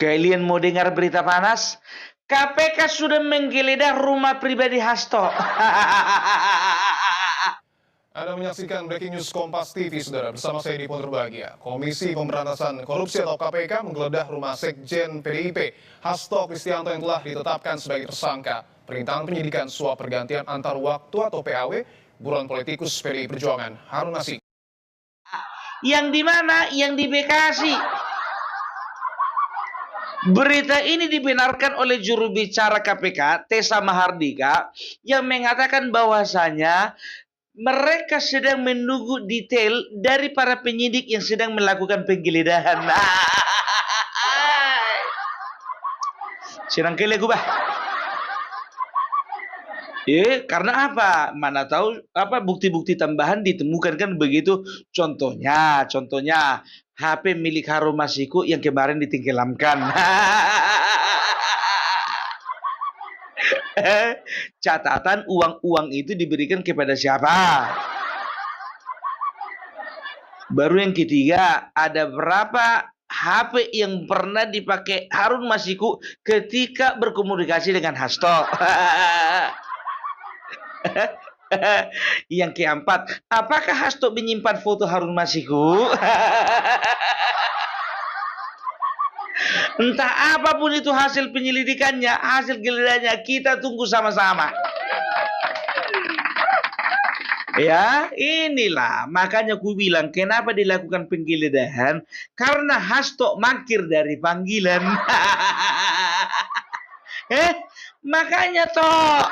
Kalian mau dengar berita panas? KPK sudah menggeledah rumah pribadi Hasto. Anda menyaksikan Breaking News Kompas TV, saudara. Bersama saya di Berbahagia. Komisi Pemberantasan Korupsi atau KPK menggeledah rumah Sekjen PDIP Hasto Kristianto yang telah ditetapkan sebagai tersangka perintangan penyidikan suap pergantian antar waktu atau PAW buruan politikus PDI Perjuangan Harun Masiku. Yang di mana? Yang di Bekasi. Berita ini dibenarkan oleh juru bicara KPK, Tessa Mahardika, yang mengatakan bahwasanya mereka sedang menunggu detail dari para penyidik yang sedang melakukan penggeledahan. Sirang kele gubah. Karena apa? Mana tahu apa bukti-bukti tambahan ditemukan kan begitu. Contohnya HP milik Harun Masiku yang kemarin ditenggelamkan. Catatan uang-uang itu diberikan kepada siapa? Baru yang ketiga, ada berapa HP yang pernah dipakai Harun Masiku ketika berkomunikasi dengan Hasto? Yang keempat, apakah Hasto menyimpan foto Harun Masiku? Entah apapun itu hasil penyelidikannya, hasil geledahannya, kita tunggu sama-sama. Ya, inilah makanya ku bilang kenapa dilakukan penggeledahan, karena Hasto mangkir dari panggilan. Makanya toh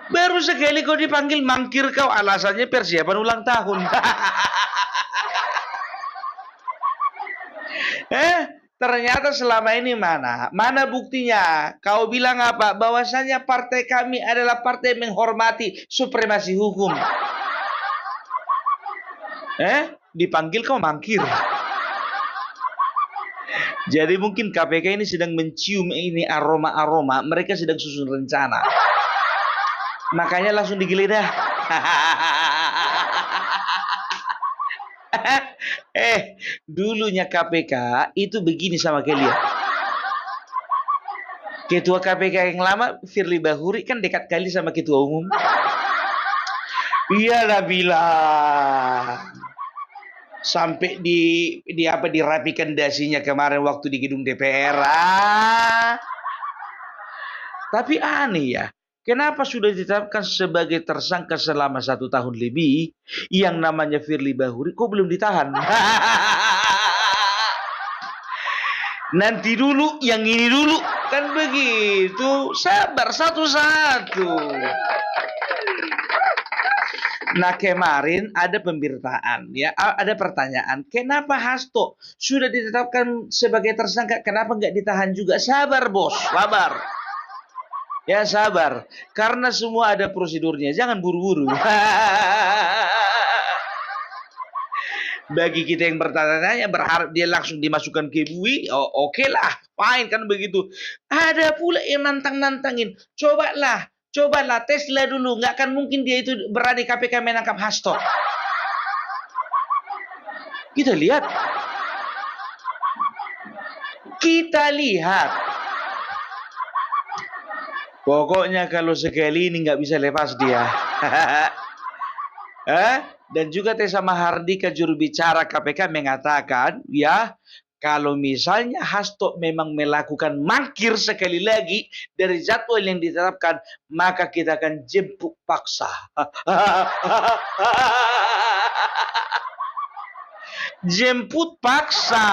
baru sekali kau dipanggil mangkir kau, alasannya persiapan ulang tahun. Ternyata selama ini mana buktinya? Kau bilang apa? Bahwasanya partai kami adalah partai menghormati supremasi hukum. Dipanggil kau mangkir. Jadi mungkin KPK ini sedang mencium ini aroma-aroma, mereka sedang susun rencana. Makanya langsung digeledah. Dulunya KPK itu begini sama kalian. Ketua KPK yang lama, Firly Bahuri, kan dekat kali sama ketua umum. Iyalah bilang. Sampai dirapikan dasinya kemarin waktu di gedung DPR. Tapi aneh ya. Kenapa sudah ditetapkan sebagai tersangka selama 1 tahun lebih, yang namanya Firly Bahuri kok belum ditahan? Nanti dulu, yang ini dulu, kan begitu. Sabar satu-satu. Nah kemarin ada pemberitaan, ya, ada pertanyaan, kenapa Hasto sudah ditetapkan sebagai tersangka, kenapa nggak ditahan juga? Sabar bos, sabar. Ya sabar, karena semua ada prosedurnya, jangan buru-buru. Bagi kita yang bertanya-tanya, berharap dia langsung dimasukkan ke bui, oke lah, fine kan begitu. Ada pula yang nantang-nantangin, cobalah, teslah dulu, nggak akan mungkin dia itu berani KPK menangkap Hasto. Kita lihat. Pokoknya kalau sekali ini nggak bisa lepas dia. Dan juga Tessa Mahardika juru bicara KPK mengatakan, ya, kalau misalnya Hasto memang melakukan mangkir sekali lagi dari jadwal yang ditetapkan, maka kita akan jemput paksa. Jemput paksa.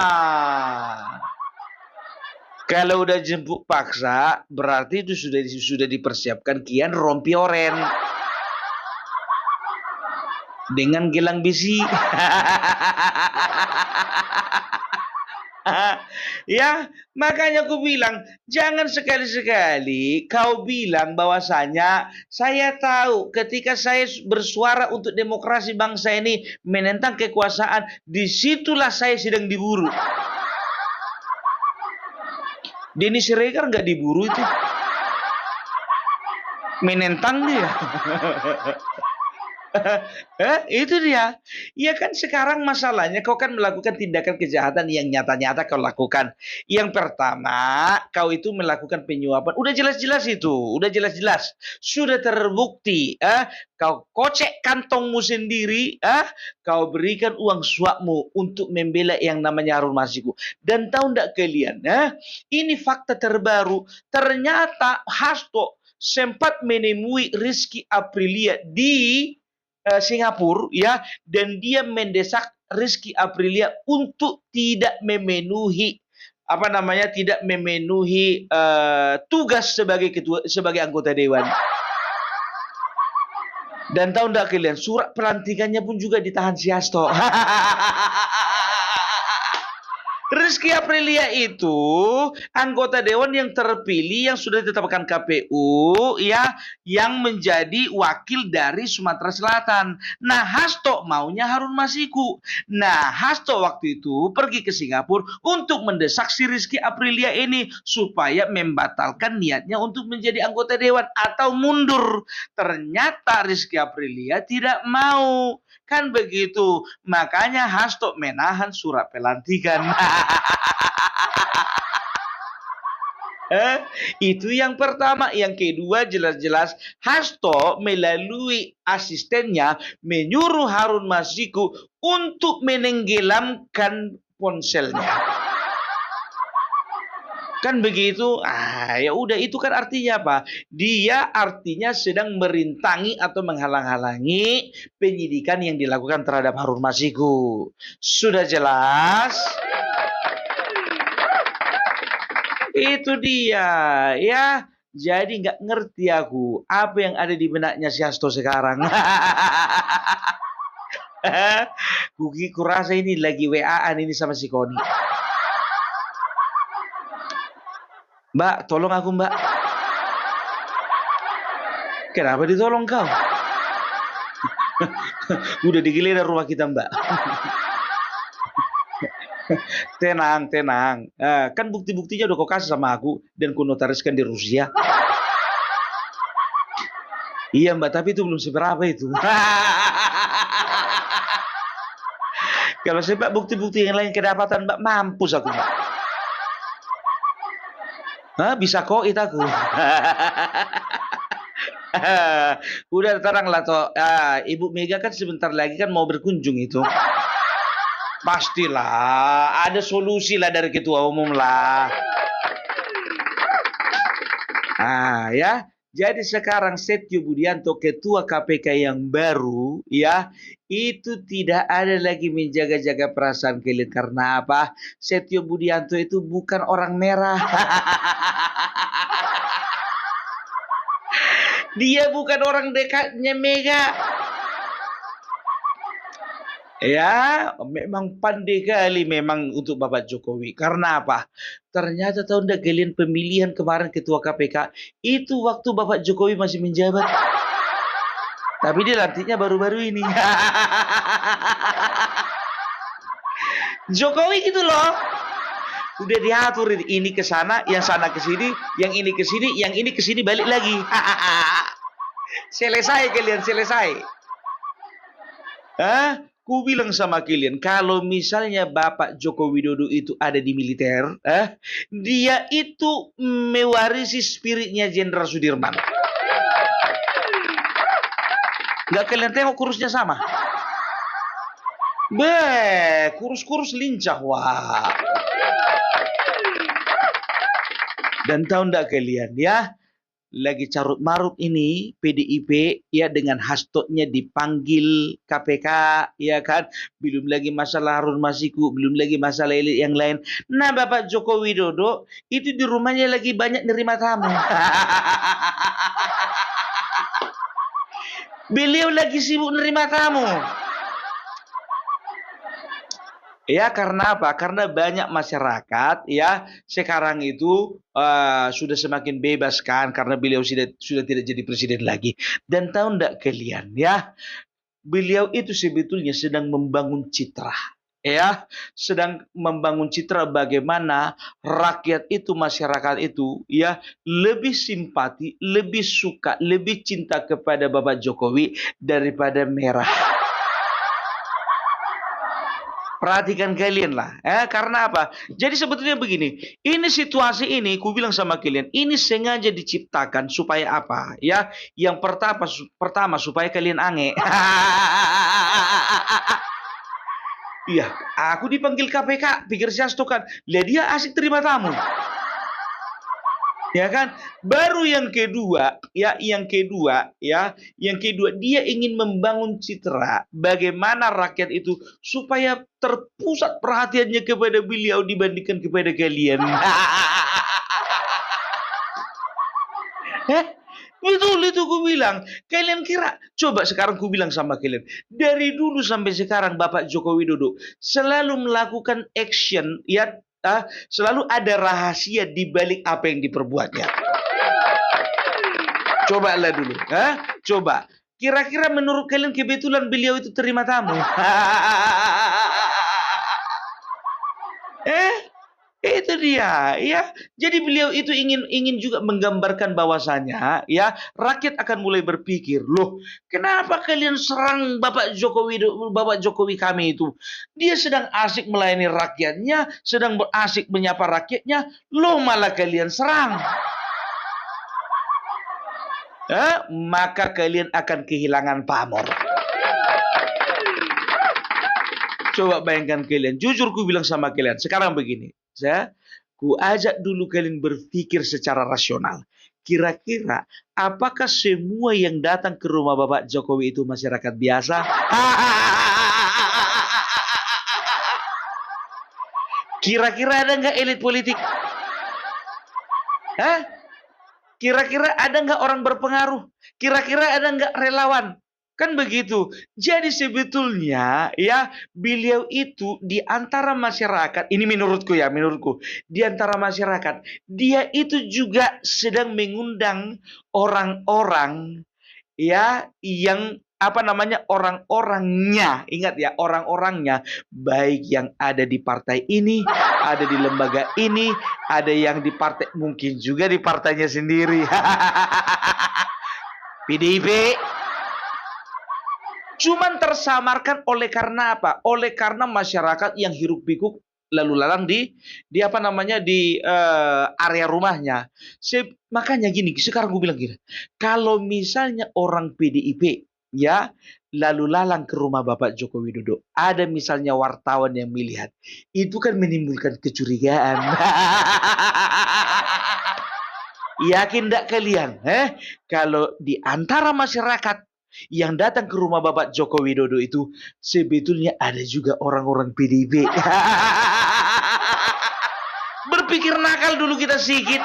Kalau udah jemput paksa, berarti itu sudah dipersiapkan kian rompi oren dengan gelang besi. Ya, makanya aku bilang, jangan sekali-sekali kau bilang bahwasanya saya tahu ketika saya bersuara untuk demokrasi bangsa ini menentang kekuasaan, disitulah saya sedang diburu. Denny Siregar nggak diburu itu, menentang dia. Itu dia. Ya kan sekarang masalahnya kau kan melakukan tindakan kejahatan yang nyata-nyata kau lakukan. Yang pertama, kau itu melakukan penyuapan. Udah jelas-jelas itu, udah jelas-jelas. Sudah terbukti, kau kocek kantongmu sendiri, kau berikan uang suapmu untuk membela yang namanya Harun Masiku. Dan tahu enggak kalian, ini fakta terbaru. Ternyata Hasto sempat menemui Rizky Aprilia di Singapura ya, dan dia mendesak Rizky Aprilia untuk tidak memenuhi tugas sebagai anggota dewan. Dan tahu enggak kalian, surat pelantikannya pun juga ditahan si Hasto. Rizky Aprilia itu anggota dewan yang terpilih yang sudah ditetapkan KPU ya, yang menjadi wakil dari Sumatera Selatan. Nah, Hasto maunya Harun Masiku. Nah, Hasto waktu itu pergi ke Singapura untuk mendesak si Rizky Aprilia ini supaya membatalkan niatnya untuk menjadi anggota dewan atau mundur. Ternyata Rizky Aprilia tidak mau. Kan begitu. Makanya Hasto menahan surat pelantikan. Itu yang pertama. Yang kedua, jelas-jelas Hasto melalui asistennya menyuruh Harun Masiku untuk menenggelamkan ponselnya. Kan begitu? Ya udah, itu kan artinya apa? Dia artinya sedang merintangi atau menghalang-halangi penyidikan yang dilakukan terhadap Harun Masiku. Sudah jelas? Itu dia, ya. Jadi nggak ngerti aku apa yang ada di benaknya si Hasto sekarang. Kurasa ini lagi WA-an ini sama si Koni. Mbak, tolong aku, Mbak. Kenapa ditolong kau? Udah digeledah rumah kita, Mbak. Tenang, tenang. Kan bukti-buktinya udah kau kasih sama aku dan kau notariskan di Rusia. Iya, Mbak, tapi itu belum seberapa itu. Kalau sebab bukti-bukti yang lain kedapatan, Mbak, mampus aku, Mbak. Bisa koit aku. Udah terang lah toh. Ibu Mega kan sebentar lagi kan mau berkunjung itu. Pastilah ada solusi lah dari ketua umum lah. Ya. Jadi sekarang Setio Budianto ketua KPK yang baru ya, itu tidak ada lagi menjaga-jaga perasaan kalian. Karena apa? Setio Budianto itu bukan orang merah. Dia bukan orang dekatnya Mega. Ya, memang pandai kali memang untuk Bapak Jokowi. Karena apa? Ternyata tahun kalian pemilihan kemarin ketua KPK itu waktu Bapak Jokowi masih menjabat. Tapi dia lantiknya baru-baru ini. Jokowi gitu loh. Udah diatur ini ke sana, yang sana ke sini, yang ini ke sini, yang ini ke sini balik lagi. Selesai kalian, selesai. Ku bilang sama kalian, kalau misalnya Bapak Joko Widodo itu ada di militer, dia itu mewarisi spiritnya Jenderal Sudirman. Nggak kalian tengok kurusnya sama? Kurus-kurus lincah, wah. Dan tahu nggak kalian ya? Lagi carut marut ini PDIP ya, dengan Hasto-nya dipanggil KPK ya kan, belum lagi masalah Harun Masiku, belum lagi masalah elit yang lain. Nah, Bapak Joko Widodo itu di rumahnya lagi banyak nerima tamu. Beliau lagi sibuk nerima tamu. Ya, karena apa? Karena banyak masyarakat ya sekarang itu sudah semakin bebas kan, karena beliau sudah tidak jadi presiden lagi. Dan tahu enggak kalian ya, beliau itu sebetulnya sedang membangun citra. ya, sedang membangun citra bagaimana rakyat itu, masyarakat itu, ya, lebih simpati, lebih suka, lebih cinta kepada Bapak Jokowi daripada merah. Perhatikan kalian lah, karena apa? Jadi sebetulnya begini, ini situasi ini, ku bilang sama kalian, ini sengaja diciptakan supaya apa? Ya, yang pertama supaya kalian aneh. Iya, aku dipanggil KPK, pikir Hasto kan, lihat dia asik terima tamu. Ya kan? Baru yang kedua, yang kedua dia ingin membangun citra bagaimana rakyat itu supaya terpusat perhatiannya kepada beliau dibandingkan kepada kalian. Betul itu ku bilang. Kalian kira, coba sekarang ku bilang sama kalian, dari dulu sampai sekarang Bapak Joko Widodo selalu melakukan action, selalu ada rahasia di balik apa yang diperbuatnya. Coba lah dulu, coba. Kira-kira menurut kalian kebetulan beliau itu terima tamu? Itu dia, ya. Jadi beliau itu ingin juga menggambarkan bahwasanya, ya, rakyat akan mulai berpikir, loh, kenapa kalian serang Bapak Jokowi kami itu? Dia sedang asik melayani rakyatnya, sedang asik menyapa rakyatnya, loh malah kalian serang. Maka kalian akan kehilangan pamor. Coba bayangkan kalian, jujur ku bilang sama kalian, sekarang begini, ku ajak dulu kalian berpikir secara rasional. Kira-kira apakah semua yang datang ke rumah Bapak Jokowi itu masyarakat biasa? Kira-kira ada nggak elit politik? Kira-kira ada nggak orang berpengaruh? Kira-kira ada nggak relawan? Kan begitu. Jadi sebetulnya, ya, beliau itu di antara masyarakat, ini menurutku, di antara masyarakat, dia itu juga sedang mengundang orang-orang, ya, yang orang-orangnya, ingat ya, orang-orangnya, baik yang ada di partai ini, ada di lembaga ini, ada yang di partai, mungkin juga di partainya sendiri. PDIP. Cuman tersamarkan oleh karena apa? Oleh karena masyarakat yang hiruk pikuk lalu lalang di area rumahnya. Makanya gini, sekarang gue bilang gini, kalau misalnya orang PDIP, ya, lalu lalang ke rumah Bapak Joko Widodo, ada misalnya wartawan yang melihat, itu kan menimbulkan kecurigaan. Yakin enggak kalian? Kalau di antara masyarakat yang datang ke rumah Bapak Joko Widodo itu sebetulnya ada juga orang-orang PDIP. Berpikir nakal dulu kita sedikit.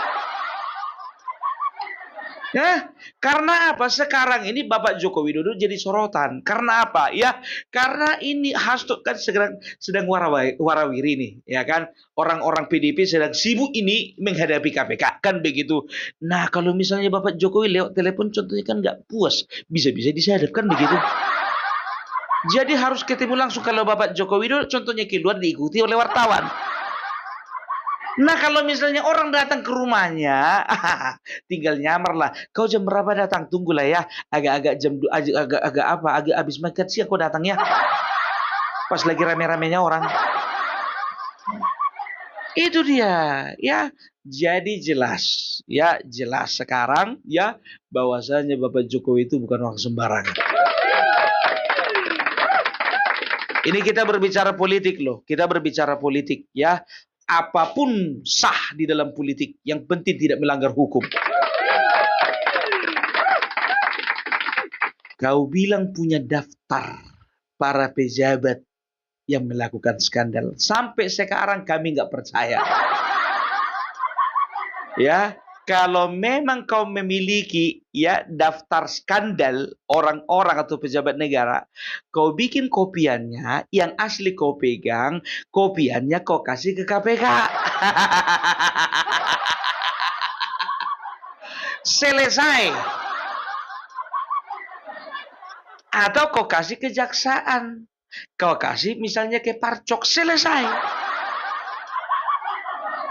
Karena apa? Sekarang ini Bapak Joko Widodo jadi sorotan. Karena apa? Ya, karena ini Hasto kan sedang warawiri nih, ya kan? Orang-orang PDIP sedang sibuk ini menghadapi KPK, kan begitu. Nah, kalau misalnya Bapak Jokowi lewat telepon contohnya kan nggak puas, bisa-bisa disadap, kan begitu. Jadi harus ketemu langsung. Kalau Bapak Joko Widodo contohnya keluar diikuti oleh wartawan. Nah, kalau misalnya orang datang ke rumahnya, tinggal nyamar lah. Kau jam berapa datang? Tunggulah ya. Agak habis makan siang kau datang ya. Pas lagi rame-ramenya orang. Itu dia, ya. Jadi jelas sekarang, ya, bahwasanya Bapak Jokowi itu bukan orang sembarangan. Ini kita berbicara politik loh. Kita berbicara politik, ya. Apapun sah di dalam politik, yang penting tidak melanggar hukum. Kau bilang punya daftar para pejabat yang melakukan skandal. Sampai sekarang kami nggak percaya. Ya, kalau memang kau memiliki, ya, daftar skandal orang-orang atau pejabat negara, kau bikin kopiannya, yang asli kau pegang, kopiannya kau kasih ke KPK. Selesai. Atau kau kasih kejaksaan. Kau kasih misalnya ke Parcok, selesai.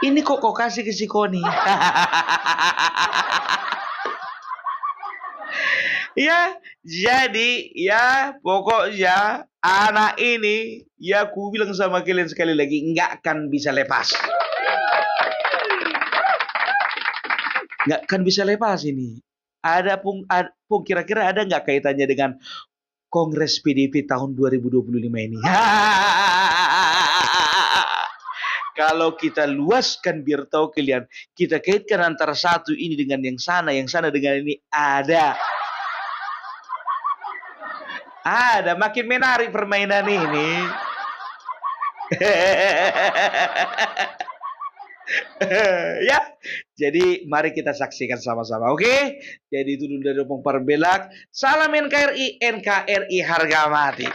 Ini kok kau kasih ke si Koni. Ya, jadi ya pokoknya anak ini ya ku bilang sama kalian sekali lagi nggak akan bisa lepas. Nggak akan bisa lepas ini. Ada pun kira-kira ada nggak kaitannya dengan Kongres PDIP tahun 2025 ini? Kalau kita luaskan biar tahu kalian, kita kaitkan antara satu ini dengan yang sana dengan ini ada. Ada, makin menarik permainan ini. Ya, jadi mari kita saksikan sama-sama, oke? Jadi itu dulu dari Opung Parbelak. Salam NKRI, NKRI harga mati.